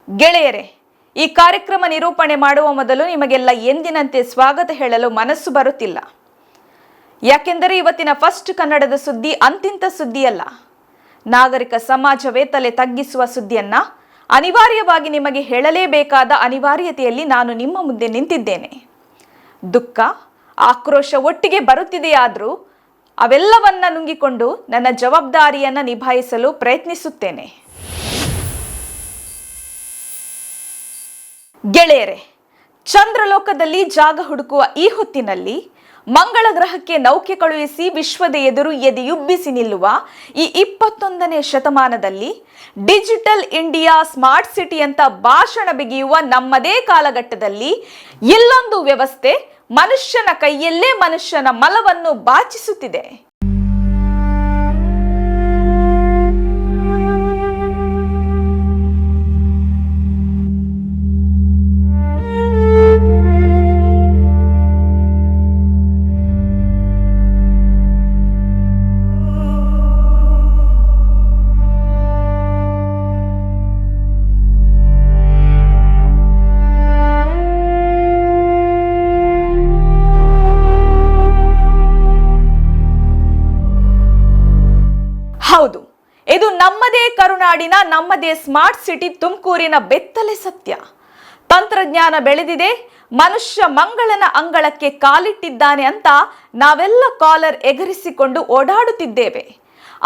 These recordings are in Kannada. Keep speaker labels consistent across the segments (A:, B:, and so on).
A: ಗೆಳೆಯರೇ, ಈ ಕಾರ್ಯಕ್ರಮ ನಿರೂಪಣೆ ಮಾಡುವ ಮೊದಲು ನಿಮಗೆಲ್ಲ ಎಂದಿನಂತೆ ಸ್ವಾಗತ ಹೇಳಲು ಮನಸ್ಸು ಬರುತ್ತಿಲ್ಲ. ಯಾಕೆಂದರೆ ಇವತ್ತಿನ ಫಸ್ಟ್ ಕನ್ನಡದ ಸುದ್ದಿ ಅಂತಿಂತ ಸುದ್ದಿಯಲ್ಲ. ನಾಗರಿಕ ಸಮಾಜವೇ ತಲೆ ತಗ್ಗಿಸುವ ಸುದ್ದಿಯನ್ನ ಅನಿವಾರ್ಯವಾಗಿ ನಿಮಗೆ ಹೇಳಲೇಬೇಕಾದ ಅನಿವಾರ್ಯತೆಯಲ್ಲಿ ನಾನು ನಿಮ್ಮ ಮುಂದೆ ನಿಂತಿದ್ದೇನೆ. ದುಃಖ, ಆಕ್ರೋಶ ಒಟ್ಟಿಗೆ ಬರುತ್ತಿದೆಯಾದರೂ ಅವೆಲ್ಲವನ್ನ ನುಂಗಿಕೊಂಡು ನನ್ನ ಜವಾಬ್ದಾರಿಯನ್ನು ನಿಭಾಯಿಸಲು ಪ್ರಯತ್ನಿಸುತ್ತೇನೆ. ಗೆಳೆಯರೇ, ಚಂದ್ರಲೋಕದಲ್ಲಿ ಜಾಗ ಹುಡುಕುವ ಈ ಹೊತ್ತಿನಲ್ಲಿ ಮಂಗಳ ಗ್ರಹಕ್ಕೆ ನೌಕೆ ಕಳುಹಿಸಿ ವಿಶ್ವದ ಎದುರು ಎದೆಯುಬ್ಬಿಸಿ ನಿಲ್ಲುವ ಈ 21ನೇ ಶತಮಾನದಲ್ಲಿ ಡಿಜಿಟಲ್ ಇಂಡಿಯಾ, ಸ್ಮಾರ್ಟ್ ಸಿಟಿ ಅಂತ ಭಾಷಣ ಬಿಗಿಯುವ ನಮ್ಮದೇ ಕಾಲಘಟ್ಟದಲ್ಲಿ ಇಲ್ಲೊಂದು ವ್ಯವಸ್ಥೆ ಮನುಷ್ಯನ ಕೈಯಲ್ಲೇ ಮನುಷ್ಯನ ಮಲವನ್ನು ಬಾಚಿಸುತ್ತಿದೆ. ಹೌದು, ಇದು ನಮ್ಮದೇ ಕರುನಾಡಿನ, ನಮ್ಮದೇ ಸ್ಮಾರ್ಟ್ ಸಿಟಿ ತುಮಕೂರಿನ ಬೆತ್ತಲೆ ಸತ್ಯ. ತಂತ್ರಜ್ಞಾನ ಬೆಳೆದಿದೆ, ಮನುಷ್ಯ ಮಂಗಳನ ಅಂಗಳಕ್ಕೆ ಕಾಲಿಟ್ಟಿದ್ದಾನೆ ಅಂತ ನಾವೆಲ್ಲ ಕಾಲರ್ ಎಗರಿಸಿಕೊಂಡು ಓಡಾಡುತ್ತಿದ್ದೇವೆ.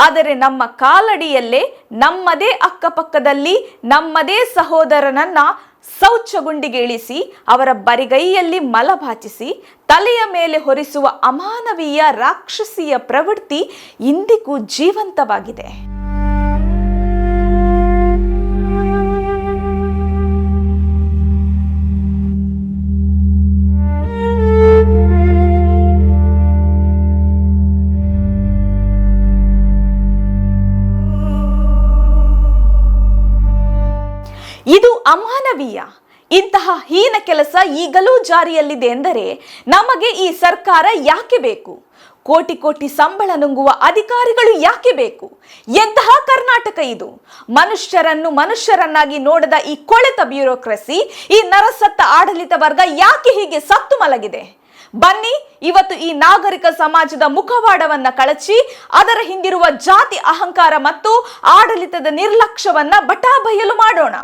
A: ಆದರೆ ನಮ್ಮ ಕಾಲಡಿಯಲ್ಲೇ ನಮ್ಮದೇ ಅಕ್ಕಪಕ್ಕದಲ್ಲಿ ನಮ್ಮದೇ ಸಹೋದರನನ್ನ ಶೌಚಗುಂಡಿಗೆ ಇಳಿಸಿ ಅವರ ಬರಿಗೈಯಲ್ಲಿ ಮಲಭಾಚಿಸಿ ತಲೆಯ ಮೇಲೆ ಹೊರಿಸುವ ಅಮಾನವೀಯ ರಾಕ್ಷಸೀಯ ಪ್ರವೃತ್ತಿ ಇಂದಿಗೂ ಜೀವಂತವಾಗಿದೆ. ಇದು ಅಮಾನವೀಯ. ಇಂತಹ ಹೀನ ಕೆಲಸ ಈಗಲೂ ಜಾರಿಯಲ್ಲಿದೆ ಎಂದರೆ ನಮಗೆ ಈ ಸರ್ಕಾರ ಯಾಕೆ ಬೇಕು? ಕೋಟಿ ಕೋಟಿ ಸಂಬಳ ನುಂಗುವ ಅಧಿಕಾರಿಗಳು ಯಾಕೆ ಬೇಕು? ಎಂತಹ ಕರ್ನಾಟಕ ಇದು? ಮನುಷ್ಯರನ್ನು ಮನುಷ್ಯರನ್ನಾಗಿ ನೋಡದ ಈ ಕೊಳೆತ ಬ್ಯೂರೋಕ್ರಸಿ, ಈ ನರಸತ್ತ ಆಡಳಿತ ವರ್ಗ ಯಾಕೆ ಹೀಗೆ ಸತ್ತು ಮಲಗಿದೆ? ಬನ್ನಿ, ಇವತ್ತು ಈ ನಾಗರಿಕ ಸಮಾಜದ ಮುಖವಾಡವನ್ನ ಕಳಚಿ ಅದರ ಹಿಂದಿರುವ ಜಾತಿ ಅಹಂಕಾರ ಮತ್ತು ಆಡಳಿತದ ನಿರ್ಲಕ್ಷ್ಯವನ್ನ ಬಟಾಬಯಲು ಮಾಡೋಣ.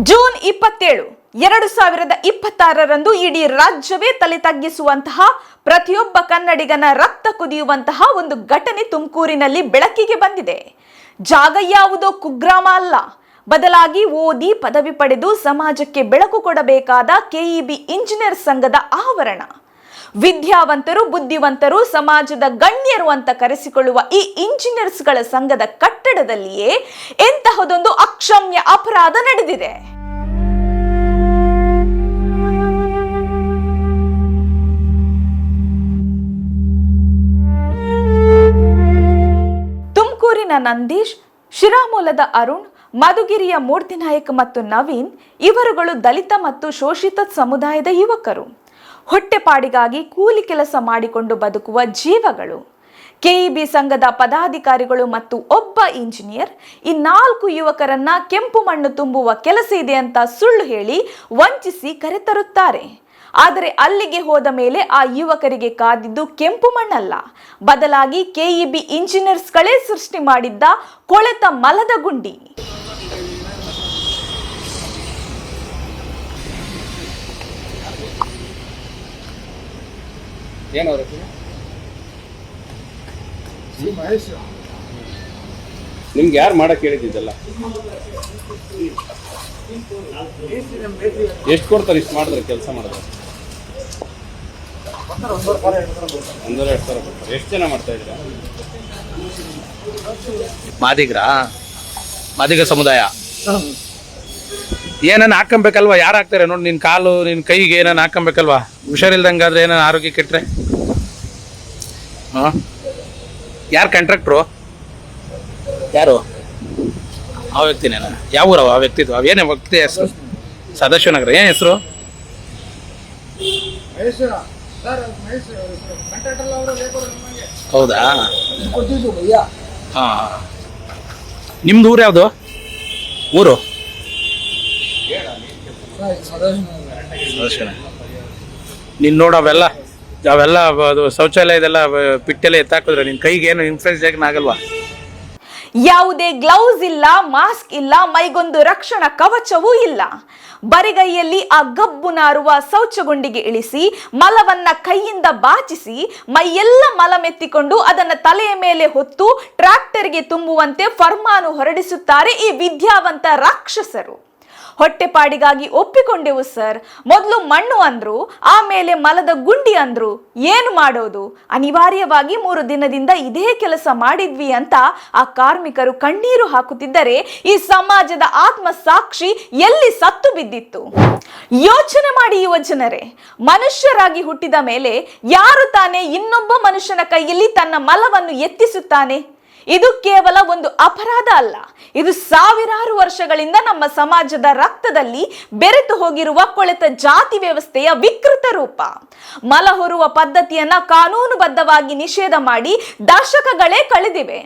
A: ಜೂನ್ 27, 2026ರಂದು ಇಡೀ ರಾಜ್ಯವೇ ತಲೆ ತಗ್ಗಿಸುವಂತಹ, ಪ್ರತಿಯೊಬ್ಬ ಕನ್ನಡಿಗನ ರಕ್ತ ಕುದಿಯುವಂತಹ ಒಂದು ಘಟನೆ ತುಮಕೂರಿನಲ್ಲಿ ಬೆಳಕಿಗೆ ಬಂದಿದೆ. ಜಾಗ ಯಾವುದೋ ಕುಗ್ರಾಮ ಅಲ್ಲ, ಬದಲಾಗಿ ಓದಿ ಪದವಿ ಪಡೆದು ಸಮಾಜಕ್ಕೆ ಬೆಳಕು ಕೊಡಬೇಕಾದ ಕೆಇಬಿ ಇಂಜಿನಿಯರ್ ಸಂಘದ ಆವರಣ. ವಿದ್ಯಾವಂತರು, ಬುದ್ಧಿವಂತರು, ಸಮಾಜದ ಗಣ್ಯರು ಅಂತ ಕರೆಸಿಕೊಳ್ಳುವ ಈ ಇಂಜಿನಿಯರ್ಸ್ಗಳ ಸಂಘದ ಕಟ್ಟಡದಲ್ಲಿಯೇ ಎಂತಹದೊಂದು ಅಕ್ಷಮ್ಯ ಅಪರಾಧ ನಡೆದಿದೆ. ತುಮಕೂರಿನ ನಂದೀಶ್, ಶಿರಾಮೂಲದ ಅರುಣ್, ಮಧುಗಿರಿಯ ಮೂರ್ತಿನಾಯಕ್ ಮತ್ತು ನವೀನ್ ಇವರುಗಳು ದಲಿತ ಮತ್ತು ಶೋಷಿತ ಸಮುದಾಯದ ಯುವಕರು. ಹೊಟ್ಟೆಪಾಡಿಗಾಗಿ ಕೂಲಿ ಕೆಲಸ ಮಾಡಿಕೊಂಡು ಬದುಕುವ ಜೀವಗಳು. ಕೆಇಬಿ ಸಂಘದ ಪದಾಧಿಕಾರಿಗಳು ಮತ್ತು ಒಬ್ಬ ಇಂಜಿನಿಯರ್ ಈ 4 ಯುವಕರನ್ನ ಕೆಂಪು ಮಣ್ಣು ತುಂಬುವ ಕೆಲಸ ಇದೆ ಅಂತ ಸುಳ್ಳು ಹೇಳಿ ವಂಚಿಸಿ ಕರೆತರುತ್ತಾರೆ. ಆದರೆ ಅಲ್ಲಿಗೆ ಹೋದ ಮೇಲೆ ಆ ಯುವಕರಿಗೆ ಕಾದಿದ್ದು ಕೆಂಪು ಮಣ್ಣಲ್ಲ, ಬದಲಾಗಿ ಕೆಇಬಿ ಇಂಜಿನಿಯರ್ಸ್ಗಳೇ ಸೃಷ್ಟಿ ಮಾಡಿದ್ದ ಕೊಳೆತ ಮಲದ ಗುಂಡಿ.
B: ನಿಮ್ಗೆ ಯಾರು ಮಾಡಕ್ ಹೇಳಿದ್ದಲ್ಲ? ಎಷ್ಟು ಕೊಡ್ತಾರೆ ಇಷ್ಟು ಮಾಡಿದ್ರೆ ಕೆಲಸ ಮಾಡಿದ್ರೆ? 1,2,000 ಕೊಡ್ತಾರೆ. ಎಷ್ಟು ಜನ ಮಾಡ್ತಾ ಇದ್ದೀರಾ?
C: ಮಾದಿಗ ಸಮುದಾಯ ಏನನ್ನ ಹಾಕಬೇಕಲ್ವಾ? ಯಾರು ಹಾಕ್ತಾರೆ ನೋಡಿ? ನಿನ್ನ ಕಾಲು, ನಿನ್ನ ಕೈಗೆ ಏನನ್ನ ಹಾಕಬೇಕಲ್ವಾ? ಹುಷಾರಿಲ್ದಂಗಾದ್ರೆ ಏನನ್ನ ಆರೋಗ್ಯ ಕೆಟ್ಟರೆ ಯಾರು ಕಾಂಟ್ರಾಕ್ಟ್ರು? ಯಾರು ಆ ವ್ಯಕ್ತಿನೇನ? ಯಾವ ಊರವ ಆ ವ್ಯಕ್ತಿದು? ಅವೇನೇ ವ್ಯಕ್ತಿ ಹೆಸರು? ಸದಾಶಿವನಗರ. ಏನು ಹೆಸರು? ಹೌದಾ? ಹಾಂ. ನಿಮ್ದು ಊರು ಯಾವುದು? ಊರು ಸದಾಶಿವನಗರ. ನೀನು ನೋಡು ಅವೆಲ್ಲ ಅದು ಶೌಚಾಲಯದೆಲ್ಲ ಪಿಟ್ಟೆಲ್ಲ ಎತ್ತಾಕಿದ್ರೆ ನಿನ್ನ ಕೈಗೆ ಏನು ಇನ್ಫೆಕ್ಷನ್ ಆಗಲ್ವಾ?
A: ಯಾವುದೇ ಗ್ಲೌಸ್ ಇಲ್ಲ, ಮಾಸ್ಕ್ ಇಲ್ಲ, ಮೈಗೊಂದು ರಕ್ಷಣಾ ಕವಚವೂ ಇಲ್ಲ. ಬರಿಗೈಯಲ್ಲಿ ಆ ಗಬ್ಬು ನಾರುವ ಶೌಚಗುಂಡಿಗೆ ಇಳಿಸಿ ಮಲವನ್ನ ಕೈಯಿಂದ ಬಾಚಿಸಿ ಮೈಯೆಲ್ಲ ಮಲ ಮೆತ್ತಿಕೊಂಡು ಅದನ್ನ ತಲೆಯ ಮೇಲೆ ಹೊತ್ತು ಟ್ರ್ಯಾಕ್ಟರ್ಗೆ ತುಂಬುವಂತೆ ಫರ್ಮಾನು ಹೊರಡಿಸುತ್ತಾರೆ ಈ ವಿದ್ಯಾವಂತ ರಾಕ್ಷಸರು. ಹೊಟ್ಟೆಪಾಡಿಗಾಗಿ ಒಪ್ಪಿಕೊಂಡೆವು ಸರ್. ಮೊದಲು ಮಣ್ಣು ಅಂದ್ರು, ಆಮೇಲೆ ಮಲದ ಗುಂಡಿ ಅಂದ್ರು. ಏನು ಮಾಡೋದು? ಅನಿವಾರ್ಯವಾಗಿ 3 ದಿನದಿಂದ ಇದೇ ಕೆಲಸ ಮಾಡಿದ್ವಿ ಅಂತ ಆ ಕಾರ್ಮಿಕರು ಕಣ್ಣೀರು ಹಾಕುತ್ತಿದ್ದರೆ ಈ ಸಮಾಜದ ಆತ್ಮಸಾಕ್ಷಿ ಎಲ್ಲಿ ಸತ್ತು ಬಿದ್ದಿತ್ತು? ಯೋಚನೆ ಮಾಡಿ ಯುವ ಜನರೇ, ಮನುಷ್ಯರಾಗಿ ಹುಟ್ಟಿದ ಮೇಲೆ ಯಾರು ತಾನೇ ಇನ್ನೊಬ್ಬ ಮನುಷ್ಯನ ಕೈಯಲ್ಲಿ ತನ್ನ ಮಲವನ್ನು ಎತ್ತಿಸುತ್ತಾನೆ? ಇದು ಕೇವಲ ಒಂದು ಅಪರಾಧ ಅಲ್ಲ, ಇದು ಸಾವಿರಾರು ವರ್ಷಗಳಿಂದ ನಮ್ಮ ಸಮಾಜದ ರಕ್ತದಲ್ಲಿ ಬೆರೆತು ಹೋಗಿರುವ ಕೊಳೆತ ಜಾತಿ ವ್ಯವಸ್ಥೆಯ ವಿಕೃತ ರೂಪ. ಮಲ ಹೊರುವ ಪದ್ಧತಿಯನ್ನ ಕಾನೂನುಬದ್ಧವಾಗಿ ನಿಷೇಧ ಮಾಡಿ ದಶಕಗಳೇ ಕಳೆದಿವೆ.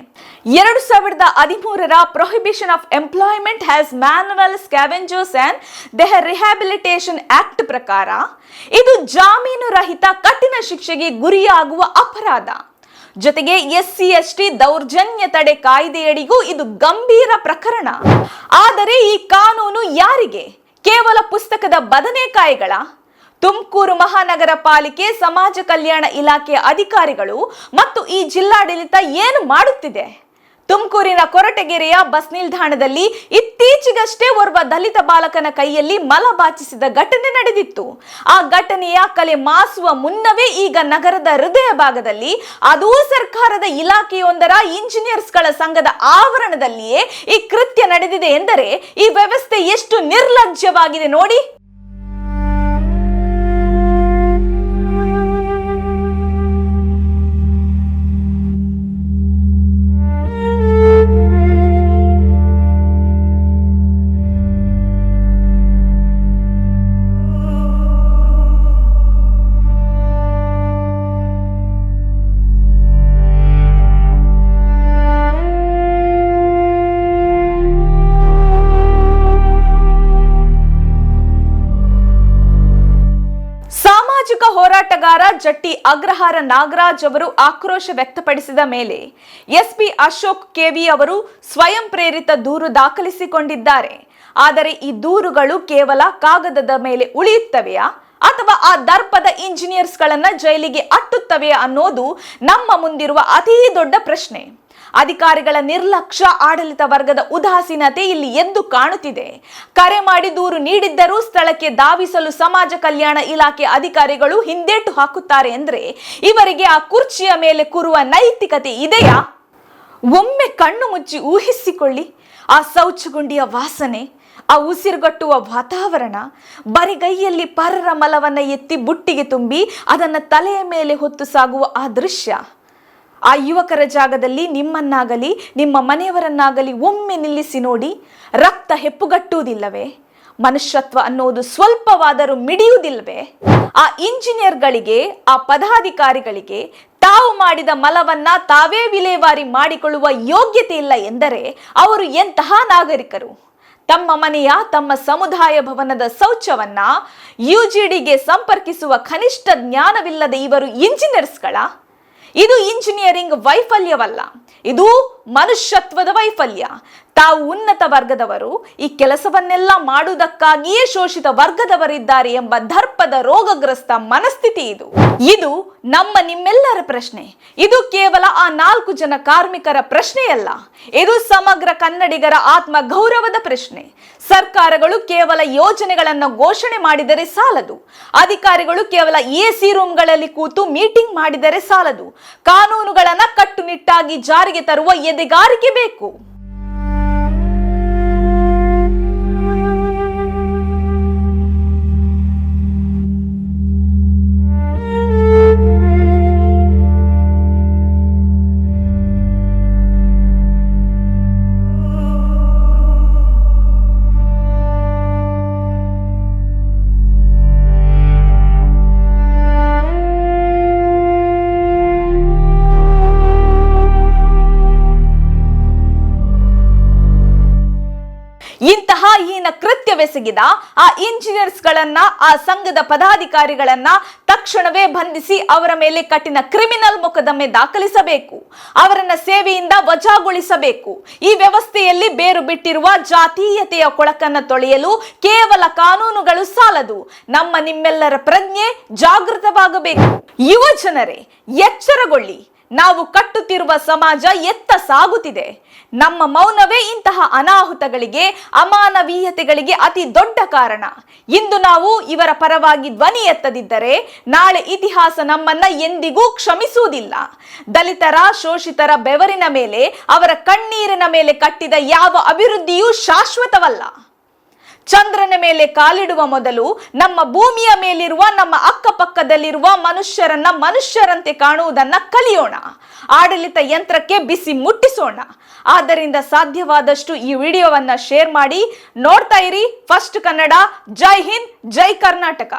A: 2013ರ prohibition of employment has manual scavengers and their rehabilitation act ಪ್ರಕಾರ ಇದು ಜಾಮೀನು ರಹಿತ ಕಠಿಣ ಶಿಕ್ಷೆಗೆ ಗುರಿಯಾಗುವ ಅಪರಾಧ. ಜೊತೆಗೆ SC ST ದೌರ್ಜನ್ಯ ತಡೆ ಕಾಯ್ದೆಯಡಿಗೂ ಇದು ಗಂಭೀರ ಪ್ರಕರಣ. ಆದರೆ ಈ ಕಾನೂನು ಯಾರಿಗೆ? ಕೇವಲ ಪುಸ್ತಕದ ಬದನೆಕಾಯಿಗಳ? ತುಮಕೂರು ಮಹಾನಗರ ಪಾಲಿಕೆ, ಸಮಾಜ ಕಲ್ಯಾಣ ಇಲಾಖೆಯ ಅಧಿಕಾರಿಗಳು ಮತ್ತು ಈ ಜಿಲ್ಲಾಡಳಿತ ಏನು ಮಾಡುತ್ತಿದೆ? ತುಮಕೂರಿನ ಕೊರಟಗೆರೆಯ ಬಸ್ ನಿಲ್ದಾಣದಲ್ಲಿ ಇತ್ತೀಚೆಗಷ್ಟೇ ಓರ್ವ ದಲಿತ ಬಾಲಕನ ಕೈಯಲ್ಲಿ ಮಲ ಬಾಚಿಸಿದ ಘಟನೆ ನಡೆದಿತ್ತು. ಆ ಘಟನೆಯ ಕಲೆ ಮಾಸುವ ಮುನ್ನವೇ ಈಗ ನಗರದ ಹೃದಯ ಭಾಗದಲ್ಲಿ, ಅದೂ ಸರ್ಕಾರದ ಇಲಾಖೆಯೊಂದರ ಇಂಜಿನಿಯರ್ಸ್ಗಳ ಸಂಘದ ಆವರಣದಲ್ಲಿಯೇ ಈ ಕೃತ್ಯ ನಡೆದಿದೆ ಎಂದರೆ ಈ ವ್ಯವಸ್ಥೆ ಎಷ್ಟು ನಿರ್ಲಜ್ಜವಾಗಿದೆ ನೋಡಿ. ಹೋರಾಟಗಾರ ಜಟ್ಟಿ ಅಗ್ರಹಾರ ನಾಗರಾಜ್ ಅವರು ಆಕ್ರೋಶ ವ್ಯಕ್ತಪಡಿಸಿದ ಮೇಲೆ SP ಅಶೋಕ್ KV ಅವರು ಸ್ವಯಂ ಪ್ರೇರಿತ ದೂರು ದಾಖಲಿಸಿಕೊಂಡಿದ್ದಾರೆ. ಆದರೆ ಈ ದೂರುಗಳು ಕೇವಲ ಕಾಗದದ ಮೇಲೆ ಉಳಿಯುತ್ತವೆಯಾ ಅಥವಾ ಆ ದರ್ಪದ ಇಂಜಿನಿಯರ್ಸ್ಗಳನ್ನ ಜೈಲಿಗೆ ಅಟ್ಟುತ್ತವೆಯಾ ಅನ್ನೋದು ನಮ್ಮ ಮುಂದಿರುವ ಅತೀ ದೊಡ್ಡ ಪ್ರಶ್ನೆ. ಅಧಿಕಾರಿಗಳ ನಿರ್ಲಕ್ಷ್ಯ, ಆಡಳಿತ ವರ್ಗದ ಉದಾಸೀನತೆ ಇಲ್ಲಿ ಎದ್ದು ಕಾಣುತ್ತಿದೆ. ಕರೆ ಮಾಡಿ ದೂರು ನೀಡಿದ್ದರೂ ಸ್ಥಳಕ್ಕೆ ಧಾವಿಸಲು ಸಮಾಜ ಕಲ್ಯಾಣ ಇಲಾಖೆ ಅಧಿಕಾರಿಗಳು ಹಿಂದೇಟು ಹಾಕುತ್ತಾರೆ ಅಂದ್ರೆ ಇವರಿಗೆ ಆ ಕುರ್ಚಿಯ ಮೇಲೆ ಕೂರುವ ನೈತಿಕತೆ ಇದೆಯಾ? ಒಮ್ಮೆ ಕಣ್ಣು ಮುಚ್ಚಿ ಊಹಿಸಿಕೊಳ್ಳಿ. ಆ ಶೌಚಗುಂಡಿಯ ವಾಸನೆ, ಆ ಉಸಿರುಗಟ್ಟುವ ವಾತಾವರಣ, ಬರಿಗೈಯಲ್ಲಿ ಪರರ ಮಲವನ್ನ ಎತ್ತಿ ಬುಟ್ಟಿಗೆ ತುಂಬಿ ಅದನ್ನ ತಲೆಯ ಮೇಲೆ ಹೊತ್ತು ಸಾಗುವ ಆ ದೃಶ್ಯ. ಆ ಯುವಕರ ಜಾಗದಲ್ಲಿ ನಿಮ್ಮನ್ನಾಗಲಿ ನಿಮ್ಮ ಮನೆಯವರನ್ನಾಗಲಿ ಒಮ್ಮೆ ನಿಲ್ಲಿಸಿ ನೋಡಿ. ರಕ್ತ ಹೆಪ್ಪುಗಟ್ಟುವುದಿಲ್ಲವೇ? ಮನುಷ್ಯತ್ವ ಅನ್ನೋದು ಸ್ವಲ್ಪವಾದರೂ ಮಿಡಿಯುವುದಿಲ್ಲವೇ? ಆ ಇಂಜಿನಿಯರ್ಗಳಿಗೆ, ಆ ಪದಾಧಿಕಾರಿಗಳಿಗೆ ತಾವು ಮಾಡಿದ ಮಲವನ್ನ ತಾವೇ ವಿಲೇವಾರಿ ಮಾಡಿಕೊಳ್ಳುವ ಯೋಗ್ಯತೆ ಇಲ್ಲ ಎಂದರೆ ಅವರು ಎಂತಹ ನಾಗರಿಕರು? ತಮ್ಮ ಮನೆಯ, ತಮ್ಮ ಸಮುದಾಯ ಭವನದ ಶೌಚವನ್ನ UGDಗೆ ಸಂಪರ್ಕಿಸುವ ಕನಿಷ್ಠ ಜ್ಞಾನವಿಲ್ಲದ ಇವರು ಇಂಜಿನಿಯರ್ಸ್ಗಳ? ಇದು ಇಂಜಿನಿಯರಿಂಗ್ ವೈಫಲ್ಯವಲ್ಲ, ಇದು ಮನುಷ್ಯತ್ವದ ವೈಫಲ್ಯ. ತಾವು ಉನ್ನತ ವರ್ಗದವರು, ಈ ಕೆಲಸವನ್ನೆಲ್ಲ ಮಾಡುವುದಕ್ಕಾಗಿಯೇ ಶೋಷಿತ ವರ್ಗದವರಿದ್ದಾರೆ ಎಂಬ ದರ್ಪದ ರೋಗಗ್ರಸ್ತ ಮನಸ್ಥಿತಿ ಇದು. ಇದು ನಮ್ಮ ನಿಮ್ಮೆಲ್ಲರ ಪ್ರಶ್ನೆ. ಇದು ಕೇವಲ ಆ 4 ಜನ ಕಾರ್ಮಿಕರ ಪ್ರಶ್ನೆಯಲ್ಲ, ಇದು ಸಮಗ್ರ ಕನ್ನಡಿಗರ ಆತ್ಮ ಗೌರವದ ಪ್ರಶ್ನೆ. ಸರ್ಕಾರಗಳು ಕೇವಲ ಯೋಜನೆಗಳನ್ನು ಘೋಷಣೆ ಮಾಡಿದರೆ ಸಾಲದು. ಅಧಿಕಾರಿಗಳು ಕೇವಲ AC ರೂಮ್ಗಳಲ್ಲಿ ಕೂತು ಮೀಟಿಂಗ್ ಮಾಡಿದರೆ ಸಾಲದು. ಕಾನೂನುಗಳನ್ನ ಕಟ್ಟುನಿಟ್ಟಾಗಿ ಜಾರಿಗೆ ತರುವ ಎದೆಗಾರಿಕೆ ಬೇಕು. ಇಂತಹ ಹೀನ ಕೃತ್ಯವೆಸಗಿದ ಆ ಇಂಜಿನಿಯರ್ಸ್ಗಳನ್ನ, ಆ ಸಂಘದ ಪದಾಧಿಕಾರಿಗಳನ್ನ ತಕ್ಷಣವೇ ಬಂಧಿಸಿ ಅವರ ಮೇಲೆ ಕಠಿಣ ಕ್ರಿಮಿನಲ್ ಮೊಕದ್ದಮೆ ದಾಖಲಿಸಬೇಕು. ಅವರನ್ನ ಸೇವೆಯಿಂದ ವಜಾಗೊಳಿಸಬೇಕು. ಈ ವ್ಯವಸ್ಥೆಯಲ್ಲಿ ಬೇರು ಬಿಟ್ಟಿರುವ ಜಾತೀಯತೆಯ ಕೊಳಕನ್ನು ತೊಳೆಯಲು ಕೇವಲ ಕಾನೂನುಗಳು ಸಾಲದು. ನಮ್ಮ ನಿಮ್ಮೆಲ್ಲರ ಪ್ರಜ್ಞೆ ಜಾಗೃತವಾಗಬೇಕು. ಯುವ ಜನರೇ, ಎಚ್ಚರಗೊಳ್ಳಿ. ನಾವು ಕಟ್ಟುತ್ತಿರುವ ಸಮಾಜ ಎತ್ತ ಸಾಗುತ್ತಿದೆ. ನಮ್ಮ ಮೌನವೇ ಇಂತಹ ಅನಾಹುತಗಳಿಗೆ, ಅಮಾನವೀಯತೆಗಳಿಗೆ ಅತಿ ದೊಡ್ಡ ಕಾರಣ. ಇಂದು ನಾವು ಇವರ ಪರವಾಗಿ ಧ್ವನಿ ಎತ್ತದಿದ್ದರೆ ನಾಳೆ ಇತಿಹಾಸ ನಮ್ಮನ್ನ ಎಂದಿಗೂ ಕ್ಷಮಿಸುವುದಿಲ್ಲ. ದಲಿತರ, ಶೋಷಿತರ ಬೆವರಿನ ಮೇಲೆ, ಅವರ ಕಣ್ಣೀರಿನ ಮೇಲೆ ಕಟ್ಟಿದ ಯಾವ ಅಭಿವೃದ್ಧಿಯೂ ಶಾಶ್ವತವಲ್ಲ. ಚಂದ್ರನ ಮೇಲೆ ಕಾಲಿಡುವ ಮೊದಲು ನಮ್ಮ ಭೂಮಿಯ ಮೇಲಿರುವ, ನಮ್ಮ ಅಕ್ಕಪಕ್ಕದಲ್ಲಿರುವ ಮನುಷ್ಯರನ್ನ ಮನುಷ್ಯರಂತೆ ಕಾಣುವುದನ್ನ ಕಲಿಯೋಣ. ಆಡಳಿತ ಯಂತ್ರಕ್ಕೆ ಬಿಸಿ ಮುಟ್ಟಿಸೋಣ. ಆದ್ದರಿಂದ ಸಾಧ್ಯವಾದಷ್ಟು ಈ ವಿಡಿಯೋವನ್ನ ಶೇರ್ ಮಾಡಿ. ನೋಡ್ತಾ ಇರಿ ಫಸ್ಟ್ ಕನ್ನಡ. ಜೈ ಹಿಂದ್, ಜೈ ಕರ್ನಾಟಕ.